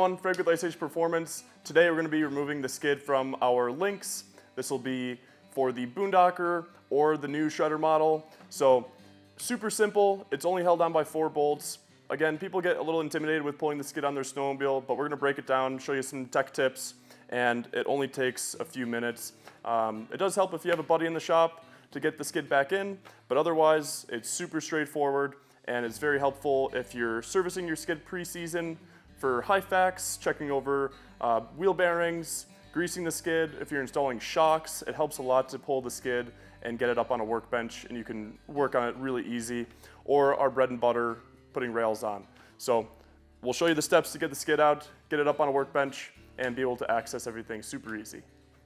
everyone, Frank with LYNX Performance. Today we're going to be removing the skid from our LYNX. This will be for the Boondocker or the new Shredder model. So super simple, it's only held on by 4 bolts. Again, people get a little intimidated with pulling the skid on their snowmobile, but we're going to break it down, show you some tech tips, and it only takes a few minutes. It does help if you have a buddy in the shop to get the skid back in, but otherwise it's super straightforward, and it's very helpful if you're servicing your skid pre-season for high facts, checking over wheel bearings, greasing the skid. If you're installing shocks, it helps a lot to pull the skid and get it up on a workbench, and you can work on it really easy. Or our bread and butter, putting rails on. So we'll show you the steps to get the skid out, get it up on a workbench, and be able to access everything super easy.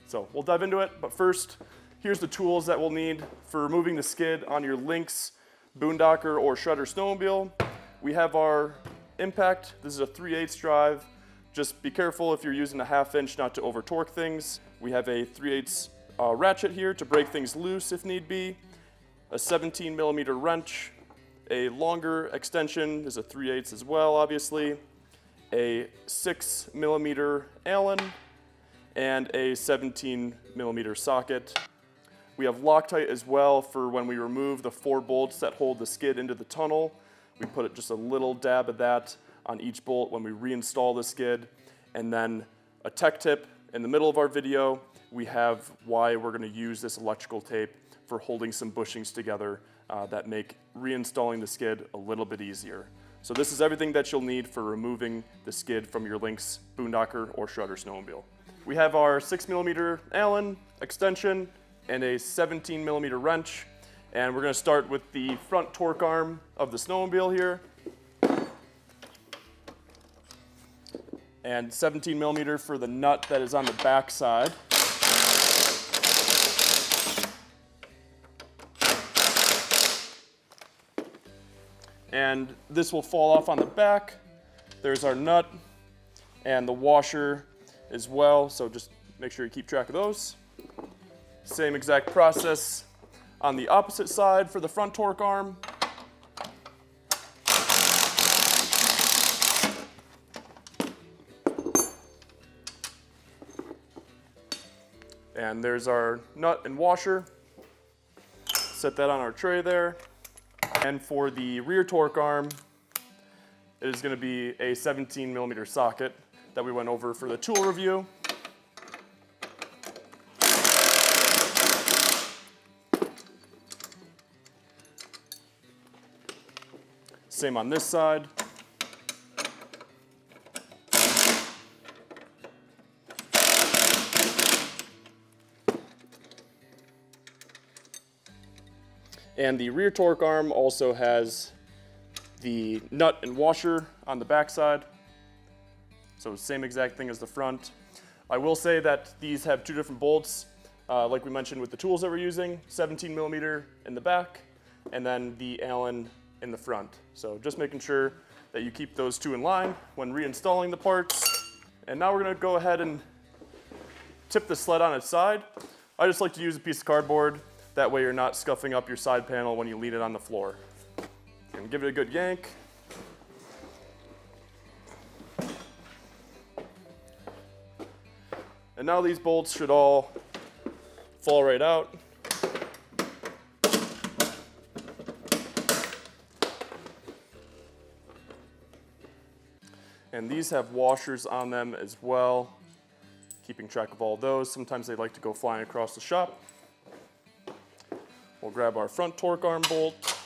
So we'll dive into it, but first, here's the tools that we'll need for removing the skid on your LYNX Boondocker or Shredder snowmobile. We have our impact. This is a 3/8 drive. Just be careful if you're using a 1/2 inch not to over torque things. We have a 3/8 ratchet here to break things loose if need be, a 17mm wrench, a longer extension is a 3/8 as well, obviously, a 6mm Allen, and a 17mm socket. We have Loctite as well for when we remove the 4 bolts that hold the skid into the tunnel. We put just a little dab of that on each bolt when we reinstall the skid. And then a tech tip in the middle of our video, we have why we're going to use this electrical tape for holding some bushings together that make reinstalling the skid a little bit easier. So this is everything that you'll need for removing the skid from your LYNX Boondocker or Shredder snowmobile. We have our 6mm Allen extension and a 17mm wrench. And we're going to start with the front torque arm of the snowmobile here. And 17mm for the nut that is on the back side. And this will fall off on the back. There's our nut and the washer as well, so just make sure you keep track of those. Same exact process on the opposite side for the front torque arm. And there's our nut and washer. Set that on our tray there. And for the rear torque arm, it is going to be a 17mm socket that we went over for the tool review. Same on this side. And the rear torque arm also has the nut and washer on the back side. So same exact thing as the front. I will say that these have 2 different bolts, like we mentioned with the tools that we're using, 17mm in the back, and then the Allen in the front. So just making sure that you keep those 2 in line when reinstalling the parts. And now we're going to go ahead and tip the sled on its side. I just like to use a piece of cardboard. That way you're not scuffing up your side panel when you lean it on the floor. And give it a good yank. And now these bolts should all fall right out. And these have washers on them as well. Keeping track of all those. Sometimes they like to go flying across the shop. We'll grab our front torque arm bolt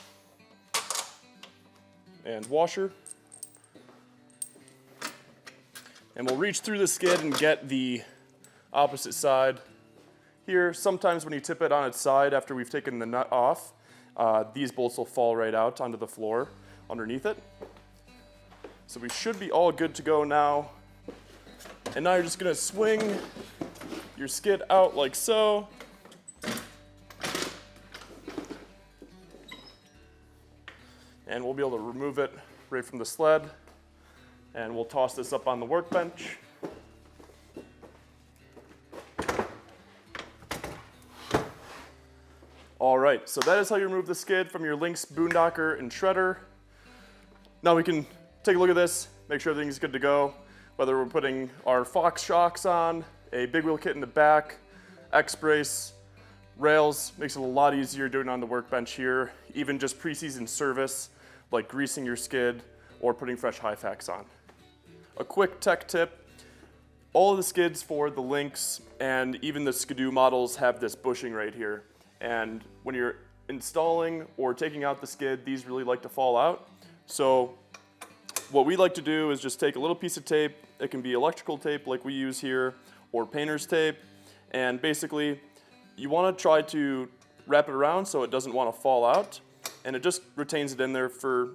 and washer. And we'll reach through the skid and get the opposite side here. Sometimes when you tip it on its side after we've taken the nut off, these bolts will fall right out onto the floor underneath it. So we should be all good to go now. And now you're just going to swing your skid out like so. And we'll be able to remove it right from the sled. And we'll toss this up on the workbench. All right, so that is how you remove the skid from your LYNX Boondocker and Shredder. Now we can take a look at this, make sure everything's good to go. whether we're putting our Fox shocks on, a big wheel kit in the back, X-brace, rails, makes it a lot easier doing it on the workbench here, even just pre-season service, like greasing your skid or putting fresh Hyfax on. A quick tech tip, all of the skids for the LYNX and even the Skidoo models have this bushing right here. And when you're installing or taking out the skid, these really like to fall out. So what we like to do is just take a little piece of tape. It can be electrical tape like we use here, or painter's tape. And basically, you want to try to wrap it around so it doesn't want to fall out. And it just retains it in there for,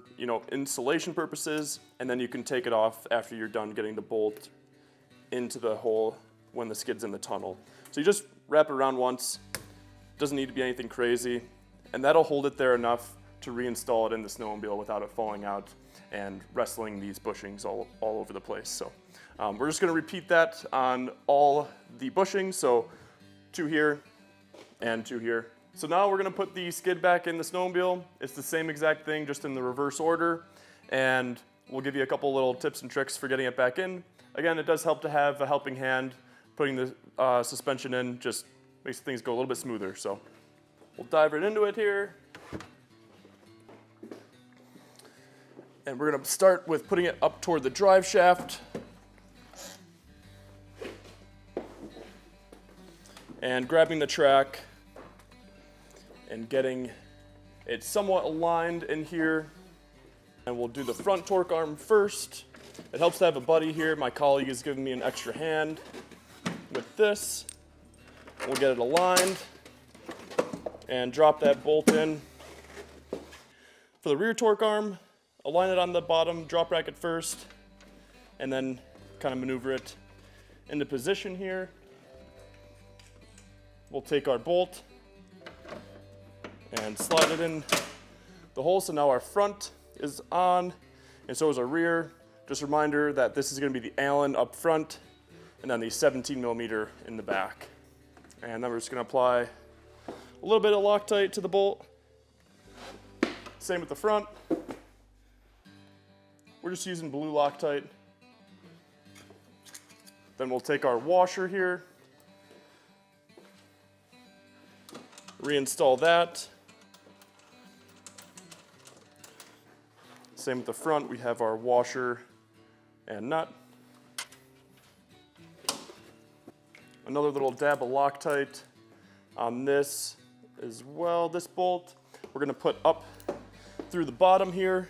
insulation purposes. And then you can take it off after you're done getting the bolt into the hole when the skid's in the tunnel. So you just wrap it around once. Doesn't need to be anything crazy. And that'll hold it there enough to reinstall it in the snowmobile without it falling out and wrestling these bushings all over the place. So we're just going to repeat that on all the bushings. So 2 here and 2 here. So now we're going to put the skid back in the snowmobile. It's the same exact thing, just in the reverse order. And we'll give you a couple little tips and tricks for getting it back in. Again, it does help to have a helping hand. Putting the suspension in just makes things go a little bit smoother. So we'll dive right into it here. And we're going to start with putting it up toward the drive shaft. And grabbing the track and getting it somewhat aligned in here. And we'll do the front torque arm first. It helps to have a buddy here. My colleague is giving me an extra hand with this. We'll get it aligned and drop that bolt in. For the rear torque arm, align it on the bottom drop bracket first, and then kind of maneuver it into position here. We'll take our bolt and slide it in the hole. So now our front is on, and so is our rear. Just a reminder that this is going to be the Allen up front, and then the 17mm in the back. And then we're just going to apply a little bit of Loctite to the bolt. Same with the front. We're just using blue Loctite. Then we'll take our washer here, reinstall that. Same with the front, we have our washer and nut. Another little dab of Loctite on this as well, this bolt. We're gonna put up through the bottom here.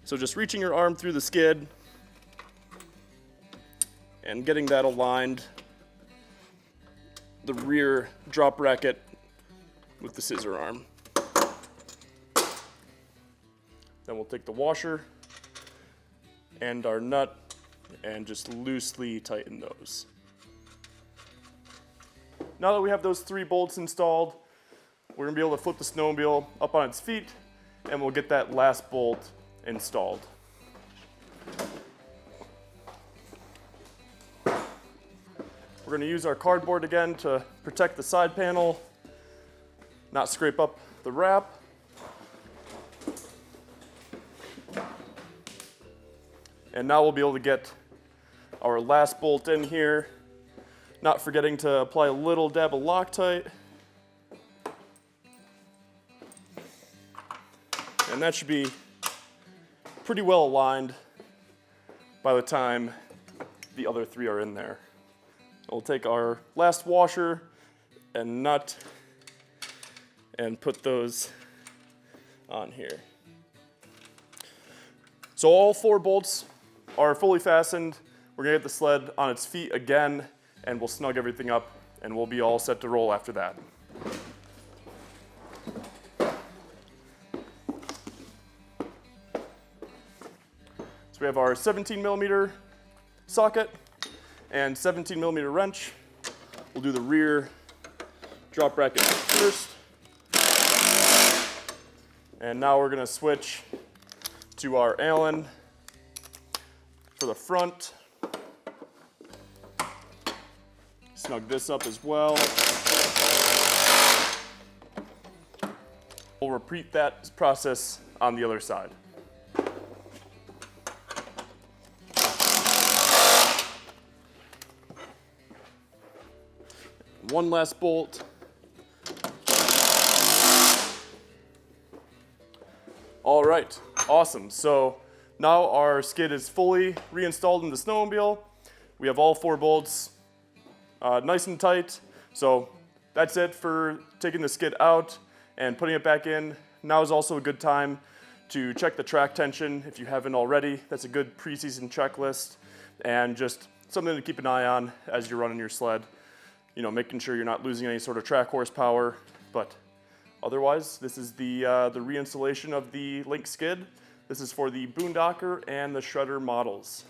So just reaching your arm through the skid and getting that aligned, the rear drop bracket with the scissor arm. Then we'll take the washer and our nut and just loosely tighten those. Now that we have those 3 bolts installed, we're gonna be able to flip the snowmobile up on its feet, and we'll get that last bolt installed. We're gonna use our cardboard again to protect the side panel, not scrape up the wrap. And now we'll be able to get our last bolt in here, not forgetting to apply a little dab of Loctite. And that should be pretty well aligned by the time the other 3 are in there. We'll take our last washer and nut and put those on here. So all 4 bolts are fully fastened. We're gonna get the sled on its feet again, and we'll snug everything up, and we'll be all set to roll after that. So we have our 17mm socket and 17mm wrench. We'll do the rear drop bracket first. And now we're gonna switch to our Allen for the front. Snug this up as well. We'll repeat that process on the other side. one last bolt. All right, awesome. So now our skid is fully reinstalled in the snowmobile. We have all 4 bolts nice and tight. So that's it for taking the skid out and putting it back in. Now is also a good time to check the track tension if you haven't already. That's a good preseason checklist and just something to keep an eye on as you're running your sled. You know, making sure you're not losing any sort of track horsepower. But otherwise, this is the reinstallation of the LYNX skid. This is for the Boondocker and the Shredder models.